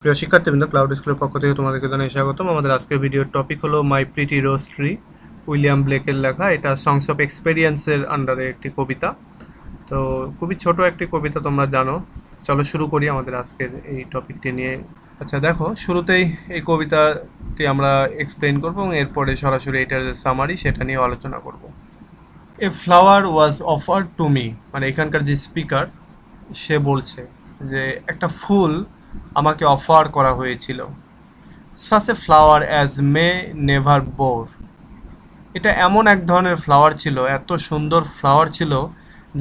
প্রিয় শিক্ষার্থীবৃন্দ, ক্লাউড স্কুলের পক্ষ থেকে তোমাদেরকে জানাই স্বাগতম। আমাদের আজকের ভিডিওর টপিক হলো মাই প্রিটি রোজ ট্রি, উইলিয়াম ব্লেকের লেখা। এটা সংস অফ এক্সপেরিয়েন্সের আন্ডারে একটি কবিতা। তো খুবই ছোট একটি কবিতা, তোমরা জানো। চলো শুরু করি আমাদের আজকের এই টপিকটি নিয়ে। আচ্ছা দেখো, শুরুতেই এই কবিতাটি আমরা এক্সপ্লেন করব এবং এরপরে সরাসরি এটার যে সামারি সেটা নিয়ে আলোচনা করব। A flower was offered to me, মানে এখানকার যে স্পিকার সে বলছে যে একটা ফুল আমাকে অফার করা হয়েছিল। Such a flower as May never bore, এটা এমন এক ধরনের ফ্লাওয়ার ছিল, এত সুন্দর ফ্লাওয়ার ছিল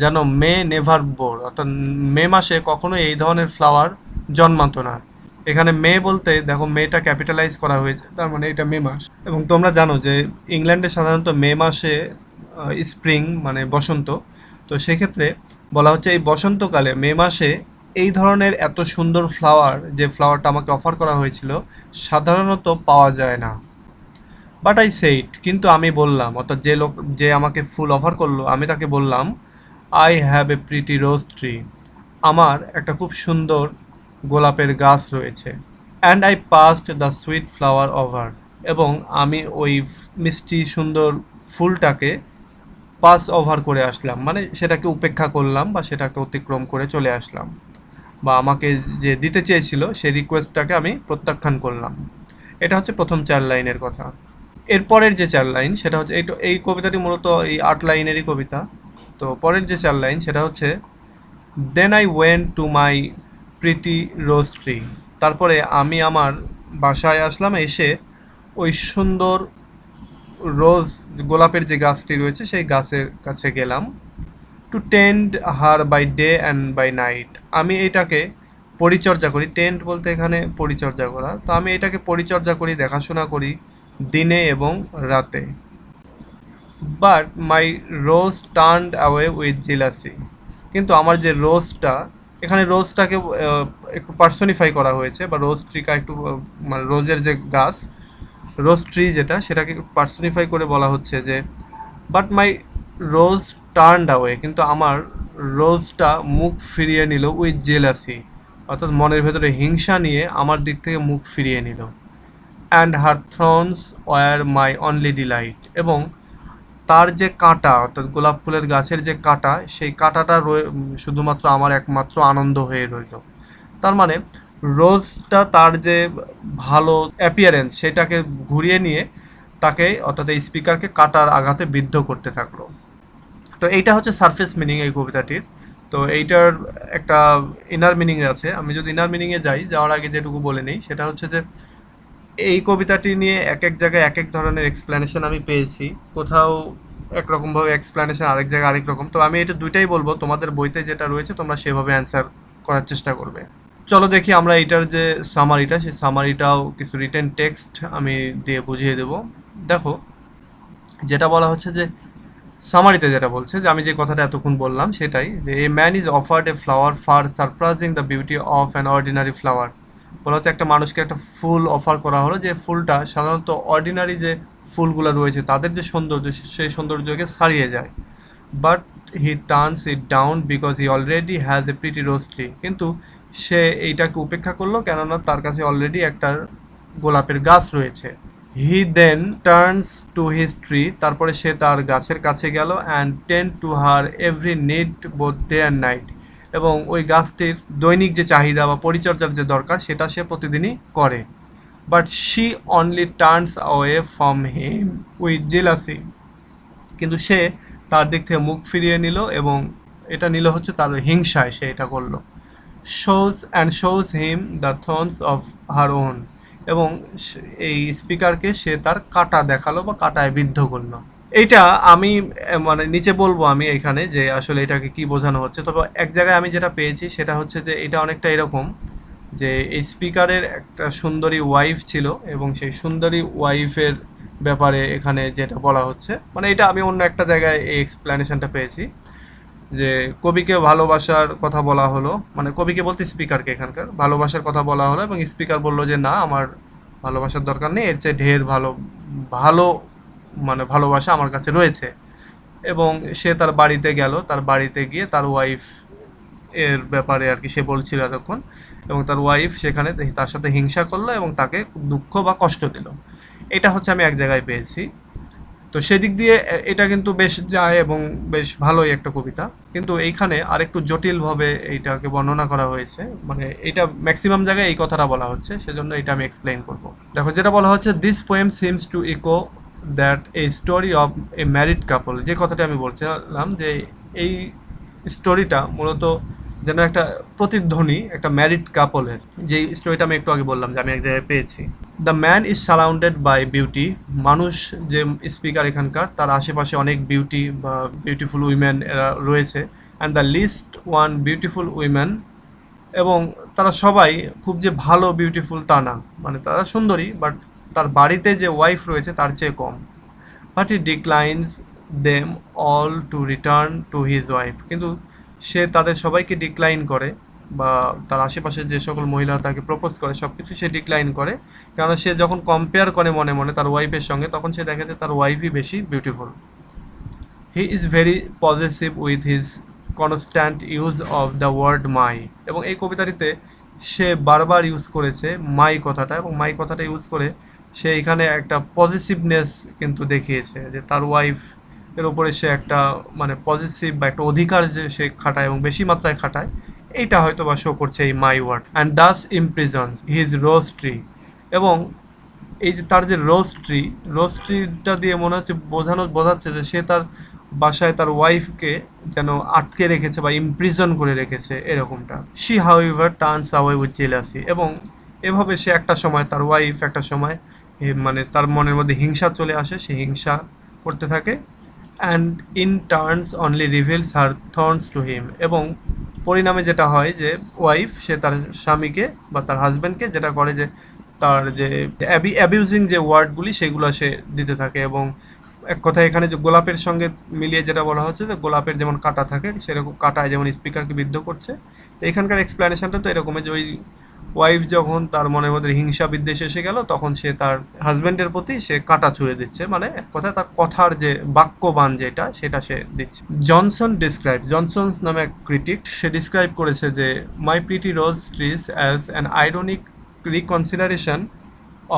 যেন মে নেভার বোর, অর্থাৎ মে মাসে কখনো এই ধরনের ফ্লাওয়ার জন্মাতো না। এখানে মে বলতে দেখো, মেটা ক্যাপিটালাইজ করা হয়েছে, তার মানে এটা মে মাস। এবং তোমরা জানো যে ইংল্যান্ডে সাধারণত মে মাসে স্প্রিং মানে বসন্ত। তো সেক্ষেত্রে বলা হচ্ছে এই বসন্তকালে মে মাসে এই ধরনের এত সুন্দর ফ্লাওয়ার, যে ফ্লাওয়ারটা আমাকে অফার করা হয়েছিল, সাধারণত পাওয়া যায় না। বাট আই সেইড, কিন্তু আমি বললাম, অর্থাৎ যে আমাকে ফুল অফার করলো, আমি তাকে বললাম, I have a pretty rose tree, আমার একটা খুব সুন্দর গোলাপের গাছ রয়েছে। And I past the sweet flower over, এবং আমি ওই মিষ্টি সুন্দর ফুলটাকে পাস ওভার করে আসলাম, মানে সেটাকে উপেক্ষা করলাম বা সেটাকে অতিক্রম করে চলে আসলাম, বা আমাকে যে দিতে চেয়েছিল সেই রিকোয়েস্টটাকে আমি প্রত্যাখ্যান করলাম। এটা হচ্ছে প্রথম 4 লাইনের কথা। এরপরের যে 4 লাইন সেটা হচ্ছে, এই কবিতাটি মূলত এই 8 লাইনেরই কবিতা। তো পরের যে 4 লাইন সেটা হচ্ছে, then I went to my pretty rose tree, তারপরে আমি আমার বাসায় আসলাম, এসে ওই সুন্দর রোজ গোলাপের যে গাছটি রয়েছে সেই গাছের কাছে গেলাম। To tend her by day and by night, আমি এটাকে পরিচর্যা করি। টেন্ড বলতে এখানে পরিচর্যা করা, তো আমি এটাকে পরিচর্যা করি, দেখাশোনা করি দিনে এবং রাতে। But my rose turned away with jealousy, কিন্তু আমার যে রোজটা, এখানে রোজটাকে একটু পার্সনিফাই করা হয়েছে, বা রোজ ট্রিকা একটু মানে রোজের যে গাছ, রোজ ট্রি যেটা, সেটাকে পার্সনিফাই করে বলা হচ্ছে যে, but my rose turned away, কিন্তু আমার রোজটা মুখ ফিরিয়ে নিল উইথ জেলাসি, অর্থাৎ মনের ভেতরে হিংসা নিয়ে আমার দিক থেকে মুখ ফিরিয়ে নিল। And her thorns were my only delight, এবং তার যে কাঁটা, অর্থাৎ গোলাপ ফুলের গাছের যে কাঁটা, সেই কাঁটাটা শুধুমাত্র আমার একমাত্র আনন্দ হয়ে রইল। তার মানে রোজটা তার যে ভালো অ্যাপিয়ারেন্স সেটাকে ঘুরিয়ে নিয়ে তাকে, অর্থাৎ এই স্পিকারকে কাঁটার আঘাতে বিদ্ধ করতে থাকলো। তো এইটা হচ্ছে সারফেস মিনিং এই কবিতাটির। তো এইটার একটা ইনার মিনিং আছে। আমি যদি ইনার মিনিংয়ে যাওয়ার আগে যেটুকু বলে নিই সেটা হচ্ছে যে, এই কবিতাটি নিয়ে এক এক জায়গায় এক এক ধরনের এক্সপ্লেনেশন আমি পেয়েছি। কোথাও একরকমভাবে এক্সপ্লেনেশন, আরেক জায়গায় আরেক রকম। তো আমি এটা দুইটাই বলবো, তোমাদের বইতে যেটা রয়েছে তোমরা সেভাবে অ্যান্সার করার চেষ্টা করবে। চলো দেখি আমরা এটার যে সামারিটা, সেই সামারিটাও কিছু রিটেন টেক্সট আমি দিয়ে বুঝিয়ে দেব। দেখো, যেটা বলা হচ্ছে যে, সামারিতে যেটা বলছে, যে আমি যে কথাটা এতক্ষণ বললাম সেটাই, যে a man is offered a flower far surprising the beauty of an ordinary flower. বলা হচ্ছে একটা মানুষকে একটা ফুল অফার করা হলো, যে ফুলটা সাধারণত অর্ডিনারি যে ফুলগুলো রয়েছে তাদের যে সৌন্দর্য, সেই সৌন্দর্যকে ছাড়িয়ে যায়। But he turns it down because he already has a pretty rose tree, কিন্তু সে এইটাকে উপেক্ষা করলো কেননা তার কাছে অলরেডি একটা গোলাপের গাছ রয়েছে। হি দেন টার্নস টু হিজ ট্রি, তারপরে সে তার গাছের কাছে গেল। And tend to her every need both day and night, এবং ওই গাছটির দৈনিক যে চাহিদা বা পরিচর্যার যে দরকার সেটা সে প্রতিদিনই করে। But she only turns away from him with jealousy, কিন্তু সে তার দিক থেকে মুখ ফিরিয়ে নিল, এবং এটা নিল হচ্ছে তার হিংসায় সে এটা করলো। Shows him the thorns of her own, এবং এই স্পিকারকে সে তার কাঁটা দেখালো বা কাঁটায় বিদ্ধ করলো। এইটা আমি মানে নিচে বলবো আমি এখানে, যে আসলে এটাকে কি বোঝানো হচ্ছে। তবে এক জায়গায় আমি যেটা পেয়েছি সেটা হচ্ছে যে, এটা অনেকটা এরকম যে এই স্পিকারের একটা সুন্দরী ওয়াইফ ছিল, এবং সেই সুন্দরী ওয়াইফের ব্যাপারে এখানে যেটা বলা হচ্ছে, মানে এটা আমি অন্য একটা জায়গায় এই এক্সপ্লেনেশনটা পেয়েছি, যে কবিকে ভালোবাসার কথা বলা হলো, মানে কবিকে বলতে স্পিকারকে এখানকার ভালোবাসার কথা বলা হলো, এবং স্পিকার বলল যে না, আমার ভালোবাসার দরকার নেই, এর চেয়ে ঢের ভালো ভালো মানে ভালোবাসা আমার কাছে রয়েছে। এবং সে তার বাড়িতে গেল, তার বাড়িতে গিয়ে তার ওয়াইফ এর ব্যাপারে আর কি সে বলছিল এতক্ষণ, এবং তার ওয়াইফ সেখানে তার সাথে হিংসা করলো এবং তাকে দুঃখ বা কষ্ট দিল। এটা হচ্ছে আমি এক জায়গায় পেয়েছি। তো সেদিক দিয়ে এটা কিন্তু বেশ যায় এবং বেশ ভালোই একটা কবিতা, কিন্তু এইখানে আরেকটু জটিলভাবে এইটাকে বর্ণনা করা হয়েছে, মানে এটা ম্যাক্সিমাম জায়গায় এই কথাটা বলা হচ্ছে, সেজন্য এটা আমি এক্সপ্লেইন করব। দেখো, যেটা বলা হচ্ছে, this poem seems to echo that a story of a married couple. যে কথাটা আমি বলছিলাম যে এই স্টোরিটা মূলত যেন একটা প্রতিধ্বনি একটা ম্যারিড কাপলের, যে স্টোরিটা আমি একটু আগে বললাম যে আমি এক জায়গায় পেয়েছি। The man is surrounded by beauty. মানুষ যে স্পিকার এখানকার, তার আশেপাশে অনেক বিউটি বা বিউটিফুল উইমেন এরা রয়েছে। And the list one beautiful women, এবং তারা সবাই খুব যে ভালো বিউটিফুল তা না, মানে তারা সুন্দরী, বাট তার বাড়িতে যে ওয়াইফ রয়েছে তার চেয়ে কম। But he declines them all to return to his wife. কিন্তু সে তাদের সবাইকে ডিক্লাইন করে, বা তার আশেপাশে যে সকল মহিলা তাকে প্রপোজ করে সব কিছু সে ডিক্লাইন করে, কারণ সে যখন কম্পেয়ার করে মনে মনে তার ওয়াইফের সঙ্গে, তখন সে দেখে যে তার ওয়াইফই বেশি beautiful. He is very possessive with his constant use of the word my. এবং এই কবিতাটিতে সে বারবার ইউজ করেছে মাই কথাটা, এবং মাই কথাটা ইউজ করে সে এখানে একটা পজিটিভনেস কিন্তু দেখিয়েছে, যে তার ওয়াইফ এর উপরে সে একটা মানে পজিটিভ বা একটা অধিকার যে সে খাটায় এবং বেশি মাত্রায় খাটায়, এইটা হয়তো বা শো করছে এই my word. And thus imprisons his rose tree. এবং এই যে তার যে রোজ ট্রিটা দিয়ে মনে হচ্ছে বোঝাচ্ছে যে সে তার বাসায় তার ওয়াইফকে যেন আটকে রেখেছে বা ইমপ্রিজন করে রেখেছে, এরকমটা। She however turns away with jealousy. এবং এভাবে সে একটা সময়, তার ওয়াইফ একটা সময় মানে তার মনের মধ্যে হিংসা চলে আসে, সে হিংসা করতে থাকে। And in turns only reveals her thorns to him. এবং পরিণামে যেটা হয় যে ওয়াইফ সে তার স্বামীকে বা তার হাজব্যান্ডকে যেটা করে যে তার যে অ্যাবিউজিং যে ওয়ার্ডগুলি সেগুলো সে দিতে থাকে। এবং এক কথায় এখানে যে গোলাপের সঙ্গে মিলিয়ে যেটা বলা হচ্ছে যে গোলাপের যেমন কাঁটা থাকে, সেরকম কাঁটায় যেমন স্পিকারকে বিদ্ধ করছে। তো এখানকার এক্সপ্লেনেশনটা তো এরকমই যে ওই ওয়াইফ যখন তার মনের মধ্যে হিংসা বিদ্বেষ এসে গেল, তখন সে তার হাজব্যান্ডের প্রতি সে কাঁটা ছুঁড়ে দিচ্ছে, মানে এক কথায় তার কথার যে বাক্যবান যেটা সেটা সে দিচ্ছে। জনসন নামে এক ক্রিটিক, সে ডিসক্রাইব করেছে যে my pretty rose trees as an ironic reconsideration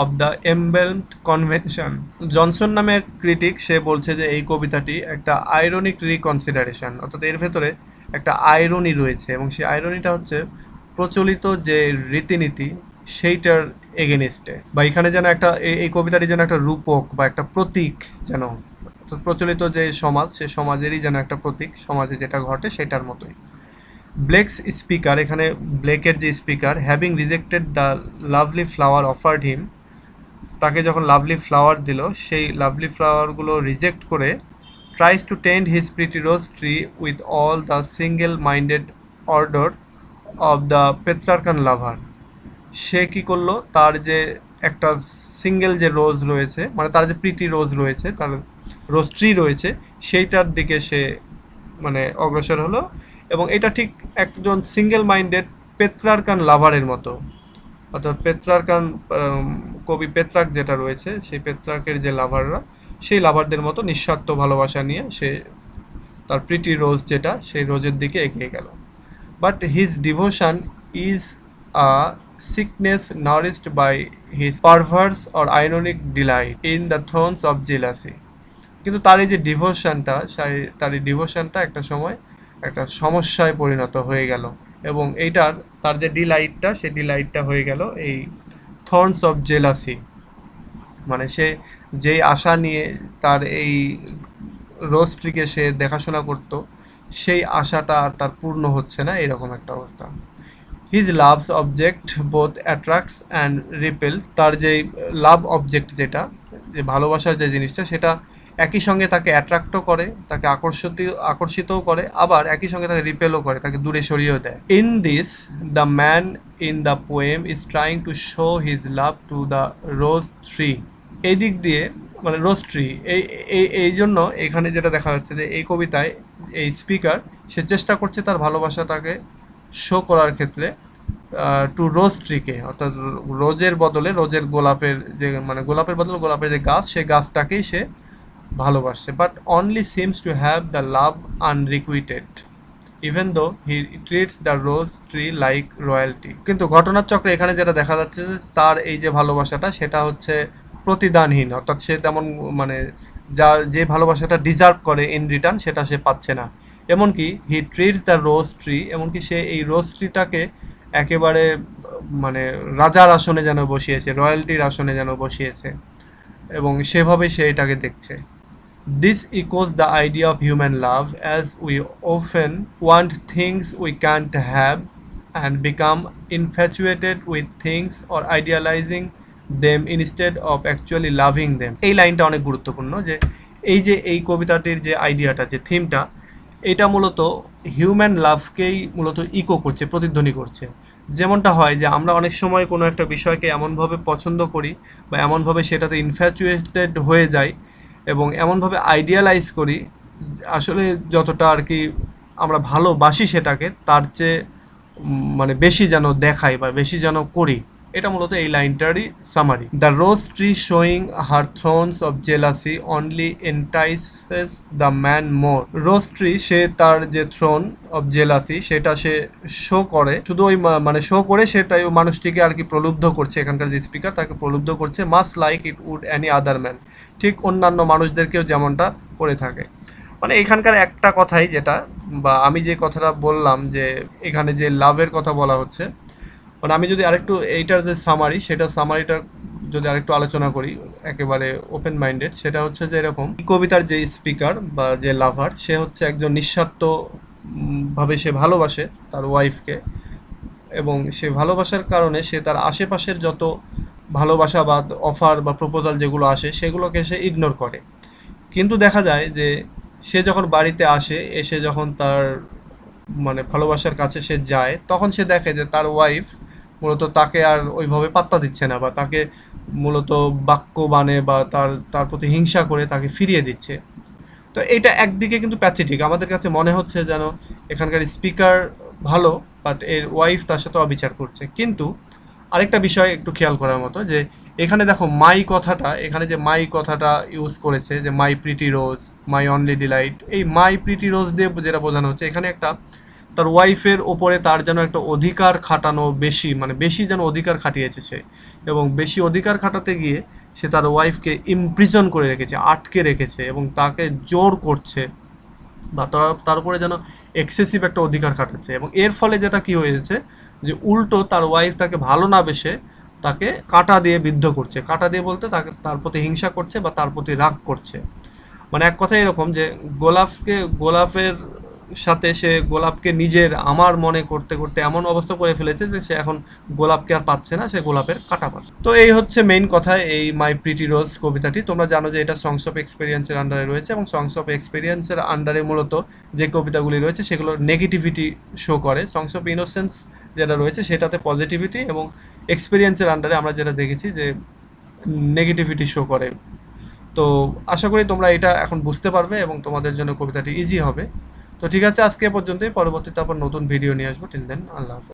of the embedded convention. Johnson নামে এক ক্রিটিক, সে বলছে যে এই কবিতাটি একটা আইরনিক রিকনসিডারেশন, অর্থাৎ এর ভেতরে একটা আইরনি রয়েছে, এবং সেই আইরনিটা হচ্ছে প্রচলিত যে রীতিনীতি সেইটার এগেনিস্টে, বা এখানে যেন একটা এই কবিতাটি যেন একটা রূপক বা একটা প্রতীক, যেন প্রচলিত যে সমাজ সে সমাজেরই যেন একটা প্রতীক, সমাজে যেটা ঘটে সেটার মতোই। ব্লেকস স্পিকার, এখানে ব্লেকের যে speaker, having rejected the lovely flower offered him, তাকে যখন লাভলি ফ্লাওয়ার দিল, সেই লাভলি ফ্লাওয়ারগুলো রিজেক্ট করে, tries to tend his pretty rose tree with all the single minded ardour of the Petrarchan lover. সে কী করলো, তার যে একটা সিঙ্গেল যে রোজ রয়েছে, মানে তার যে প্রিটি রোজ রয়েছে, তার রোজ ট্রি রয়েছে, সেইটার দিকে সে মানে অগ্রসর হলো। এবং এটা ঠিক একজন সিঙ্গেল মাইন্ডেড পেট্রার্কান লাভারের মতো, অর্থাৎ পেট্রার্কান কবি পেট্রাক যেটা রয়েছে, সেই পেট্রাকের যে লাভাররা, সেই লাভারদের মতো নিঃস্বার্থ ভালোবাসা নিয়ে সে তার প্রিটি রোজ যেটা, সেই রোজের দিকে এগিয়ে গেল। But his devotion is a sickness nourished by his perverse or ironic delight in the thrones of jealousy. কিন্তু তার এই যে ডিভোশনটা, তার এই ডিভোশনটা একটা সময় একটা সমস্যায় পরিণত হয়ে গেল, এবং এইটার তার যে ডিলাইটটা, সেই ডিলাইটটা হয়ে গেল এই থর্নস অফ জেলাসি। মানে সে যেই আশা নিয়ে তার এই রোজ ট্রিকে সে দেখাশোনা করতো, সেই আশাটা আর তার পূর্ণ হচ্ছে না, এরকম একটা অবস্থা। His love's object both attracts and repels, তার যে লাভ অবজেক্ট যেটা, যে ভালোবাসার যে জিনিসটা, সেটা একই সঙ্গে তাকে অ্যাট্রাক্টও করে, তাকে আকর্ষিতও করে, আবার একই সঙ্গে তাকে রিপেলও করে, তাকে দূরে সরিয়েও দেয়। In this the man in the poem is trying to show his love to the rose tree. এই দিক দিয়ে মানে রোজ ট্রি, এই জন্য এখানে যেটা দেখা যাচ্ছে যে এই কবিতায় এই স্পিকার সে চেষ্টা করছে তার ভালোবাসাটাকে শো করার ক্ষেত্রে টু রোজ ট্রিকে, অর্থাৎ রোজের বদলে রোজের গোলাপের যে মানে গোলাপের বদলে গোলাপের যে গাছ, সেই গাছটাকেই সে ভালোবাসছে। But only seems to have the love unrequited. Even though he treats the rose tree like royalty. কিন্তু ঘটনার চক্রে এখানে যেটা দেখা যাচ্ছে যে তার এই যে ভালোবাসাটা সেটা হচ্ছে প্রতিদানহীন, অর্থাৎ সে তেমন মানে যে ভালোবাসাটা ডিজার্ভ করে ইন রিটার্ন সেটা সে পাচ্ছে না। এমনকি হি ট্রিটস দ্য রোজ ট্রি, এমনকি সে এই রোজ ট্রিটাকে একেবারে মানে রাজার আসনে যেন বসিয়েছে, রয়্যালটির আসনে যেন বসিয়েছে, এবং সেভাবে সে এটাকে দেখছে। This echoes the idea of human love, as we often want things we can't have and become infatuated with things or idealizing them instead of actually loving them. এই লাইনটা অনেক গুরুত্বপূর্ণ, যে এই কবিতাটির যে আইডিয়াটা, যে থিমটা, এটা মূলত হিউম্যান লাভকেই মূলত ইকো করছে, প্রতিধ্বনি করছে। যেমনটা হয় যে আমরা অনেক সময় কোনো একটা বিষয়কে এমনভাবে পছন্দ করি বা এমনভাবে সেটাতে ইনফ্যাচুয়েটেড হয়ে যাই এবং এমনভাবে আইডিয়ালাইজ করি, আসলে যতটা আর কি আমরা ভালোবাসি সেটাকে তার চেয়ে মানে বেশি যেন দেখাই বা বেশি যেন করি। এটা মূলত এই লাইনটারই summary. The rose tree showing her thorns of jealousy only entices the man more. Rose tree সে তার যে থ্রোন অফ জেলাসি সেটা সে শো করে, শুধু ওই মানে শো করে সেটাই মানুষটিকে আর কি প্রলুব্ধ করছে, এখানকার যে স্পিকার তাকে প্রলুব্ধ করছে, much like it would any other man, ঠিক অন্যান্য মানুষদেরকেও যেমনটা করে থাকে। মানে এখানকার একটা কথাই যেটা, বা আমি যে কথাটা বললাম যে এখানে যে লাভের কথা বলা হচ্ছে, মানে আমি যদি আরেকটু এইটার যে সামারি, সেটা সামারিটা যদি আরেকটু আলোচনা করি একেবারে ওপেন মাইন্ডেড, সেটা হচ্ছে যে এরকম, কবিতার যে স্পিকার বা যে লাভার সে হচ্ছে একজন নিঃস্বার্থ ভাবে সে ভালোবাসে তার ওয়াইফকে, এবং সে ভালোবাসার কারণে সে তার আশেপাশের যত ভালোবাসা বা অফার বা প্রপোজাল যেগুলো আসে সেগুলোকে সে ইগনোর করে। কিন্তু দেখা যায় যে সে যখন বাড়িতে আসে, এসে যখন তার মানে ভালোবাসার কাছে সে যায়, তখন সে দেখে যে তার ওয়াইফ মূলত তাকে আর ওইভাবে পাত্তা দিচ্ছে না, বা তাকে মূলত বাক্য বানে বা তার প্রতি হিংসা করে তাকে ফিরিয়ে দিচ্ছে। তো এটা একদিকে কিন্তু প্যাথেটিক, আমাদের কাছে মনে হচ্ছে যেন এখানকার স্পিকার ভালো, বাট এর ওয়াইফ তার সাথে অবিচার করছে। কিন্তু আরেকটা বিষয় একটু খেয়াল করার মতো, যে এখানে দেখো মাই কথাটা, এখানে যে মাই কথাটা ইউজ করেছে, যে my pretty rose, my only delight, এই মাই প্রিটি রোজ দিয়ে যেটা বোঝানো হচ্ছে এখানে একটা তার ওয়াইফের ওপরে তার যেন একটা অধিকার খাটানো বেশি, মানে বেশি যেন অধিকার খাটিয়েছে সে, এবং বেশি অধিকার খাটাতে গিয়ে সে তার ওয়াইফকে ইমপ্রিজন করে রেখেছে, আটকে রেখেছে, এবং তাকে জোর করছে, বা তার উপরে যেন এক্সেসিভ একটা অধিকার খাটাচ্ছে। এবং এর ফলে যেটা কি হয়েছে, যে উল্টো তার ওয়াইফ তাকে ভালো না বেসে তাকে কাঁটা দিয়ে বিদ্ধ করছে, কাঁটা দিয়ে বলতে তাকে তার প্রতি হিংসা করছে বা তার প্রতি রাগ করছে। মানে এক কথায় এরকম যে গোলাপের সাথে সে গোলাপকে নিজের আমার মনে করতে করতে এমন অবস্থা করে ফেলেছে যে সে এখন গোলাপকে আর পাচ্ছে না, সে গোলাপের কাঁটা পাচ্ছে। তো এই হচ্ছে মেইন কথা এই মাই প্রিটি রোজ কবিতাটি। তোমরা জানো যে এটা সংস অফ এক্সপেরিয়েন্সের আন্ডারে রয়েছে, এবং সংস অফ এক্সপেরিয়েন্সের আন্ডারে মূলত যে কবিতাগুলি রয়েছে সেগুলো নেগেটিভিটি শো করে। সংস অফ ইনোসেন্স যেটা রয়েছে সেটাতে পজিটিভিটি, এবং এক্সপেরিয়েন্সের আন্ডারে আমরা যেটা দেখেছি যে নেগেটিভিটি শো করে। তো আশা করি তোমরা এটা এখন বুঝতে পারবে এবং তোমাদের জন্য কবিতাটি ইজি হবে। তো ঠিক আছে, আজকে এ পর্যন্তই, পরবর্তীতে আবার নতুন ভিডিও নিয়ে আসবো। টিল দেন, আল্লাহ হাফেজ।